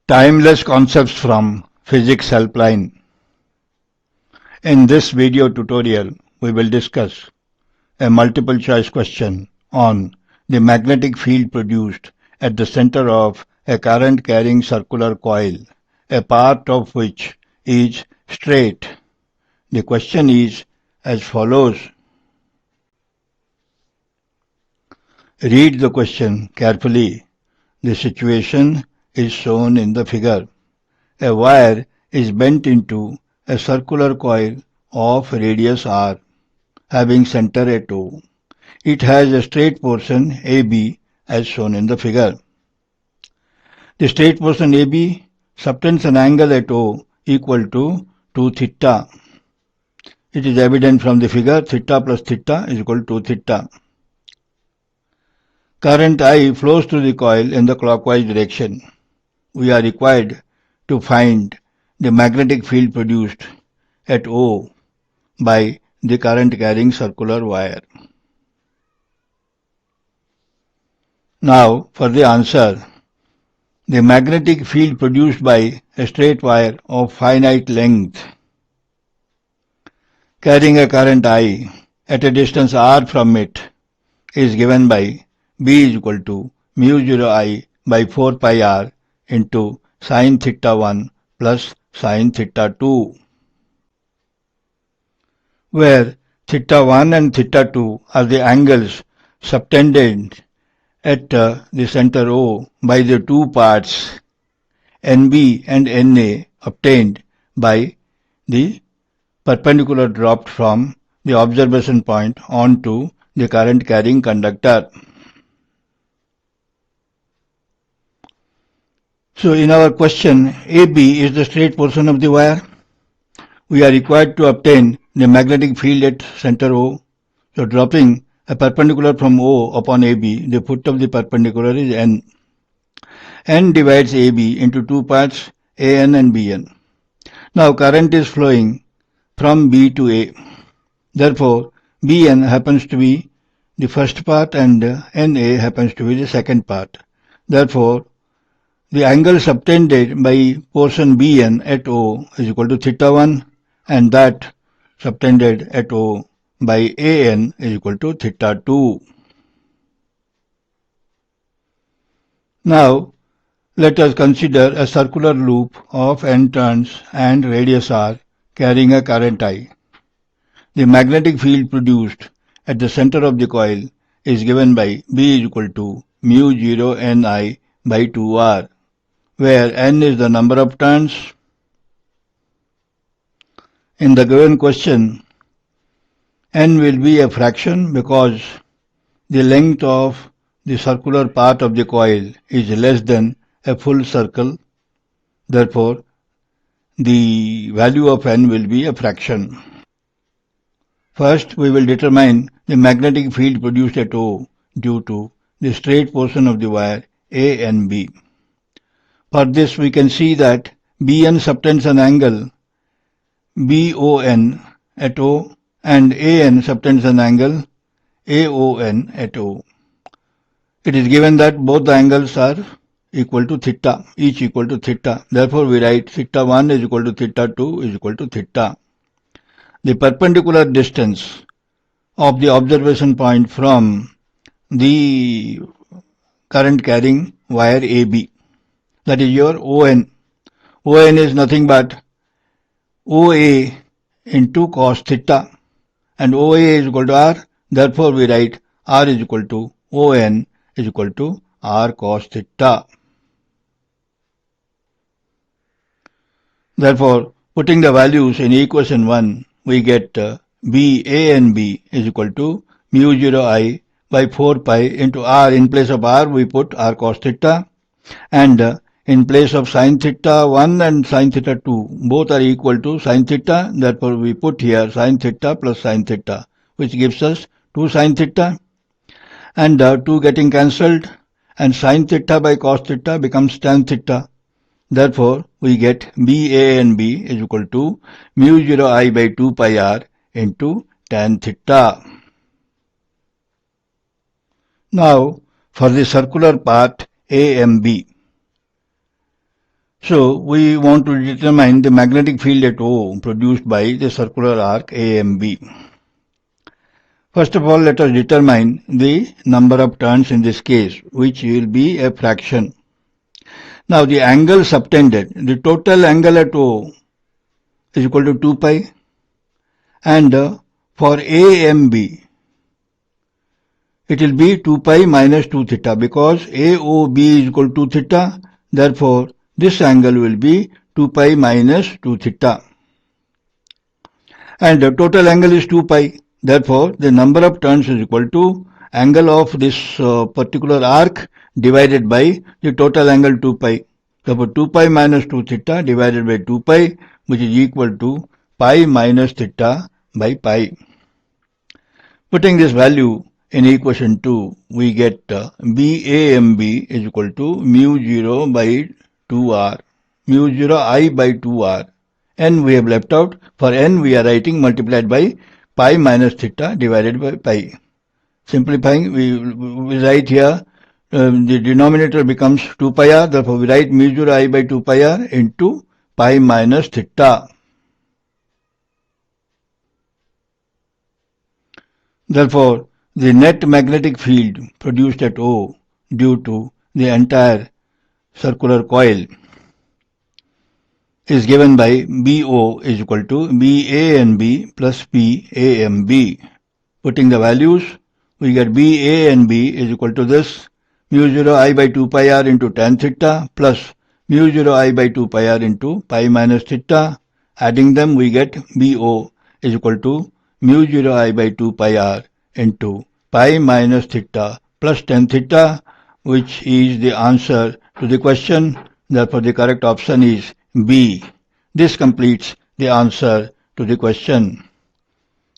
Timeless concepts from Physics Helpline. In this video tutorial, we will discuss a multiple choice question on the magnetic field produced at the center of a current carrying circular coil, a part of which is straight. The question is as follows. Read the question carefully. The situation is shown in the figure. A wire is bent into a circular coil of radius r, having center at O. It has a straight portion AB as shown in the figure. The straight portion AB subtends an angle at O equal to 2 theta. It is evident from the figure theta plus theta is equal to theta. Current I flows through the coil in the clockwise direction. We are required to find the magnetic field produced at O by the current carrying circular wire. Now for the answer. The magnetic field produced by a straight wire of finite length carrying a current I at a distance r from it is given by B is equal to mu 0 I by 4 pi r into sin theta 1 plus sin theta 2, where theta 1 and theta 2 are the angles subtended at the center O by the two parts NB and NA obtained by the perpendicular dropped from the observation point onto the current carrying conductor. So in our question, AB is the straight portion of the wire. We are required to obtain the magnetic field at center O. So dropping a perpendicular from O upon AB, the foot of the perpendicular is N. N divides AB into two parts, AN and BN. Now current is flowing from B to A. Therefore, BN happens to be the first part and NA happens to be the second part. Therefore, the angle subtended by portion BN at O is equal to theta 1 and that subtended at O by AN is equal to theta 2. Now, let us consider a circular loop of N turns and radius r carrying a current I. The magnetic field produced at the center of the coil is given by B is equal to mu 0 Ni by 2r, where N is the number of turns. In the given question, N will be a fraction because the length of the circular part of the coil is less than a full circle. Therefore, the value of N will be a fraction. First, we will determine the magnetic field produced at O due to the straight portion of the wire A and B. For this, we can see that BN subtends an angle BON at O and AN subtends an angle AON at O. It is given that both the angles are equal to theta, each equal to theta. Therefore, we write theta 1 is equal to theta 2 is equal to theta. The perpendicular distance of the observation point from the current carrying wire AB, that is your ON. ON is nothing but OA into cos theta and OA is equal to R. Therefore, we write R is equal to ON is equal to R cos theta. Therefore, putting the values in equation 1, we get B, A and B is equal to mu 0 I by 4 pi into R. In place of R, we put R cos theta, and in place of sin theta 1 and sin theta 2, both are equal to sin theta. Therefore, we put here sin theta plus sin theta, which gives us 2 sin theta, and 2 getting cancelled, and sin theta by cos theta becomes tan theta. Therefore, we get B, A and B is equal to mu 0 I by 2 pi r into tan theta. Now, for the circular part A and B. So we want to determine the magnetic field at O produced by the circular arc AMB. First of all, let us determine the number of turns in this case, which will be a fraction. Now the angle subtended, the total angle at O is equal to 2 pi, and for AMB it will be 2 pi minus 2 theta, because AOB is equal to theta, therefore this angle will be 2 pi minus 2 theta. And the total angle is 2 pi, therefore the number of turns is equal to angle of this particular arc divided by the total angle 2 pi. Therefore 2 pi minus 2 theta divided by 2 pi, which is equal to pi minus theta by pi. Putting this value in equation 2, we get BAMB is equal to mu 0 by 2r, mu 0 I by 2r. N we have left out. For n we are writing multiplied by pi minus theta divided by pi. Simplifying, we write here, the denominator becomes 2 pi r, therefore we write mu 0 I by 2 pi r into pi minus theta. Therefore, the net magnetic field produced at O due to the entire circular coil is given by BO is equal to BANB plus PAMB. Putting the values, we get BANB is equal to this, mu 0 I by 2 pi r into tan theta plus mu 0 I by 2 pi r into pi minus theta. Adding them, we get BO is equal to mu 0 I by 2 pi r into pi minus theta plus tan theta, which is the answer to the question. Therefore, the correct option is B. This completes the answer to the question.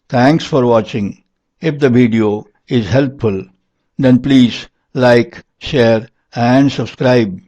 Thanks for watching. If the video is helpful, then please like, share and subscribe.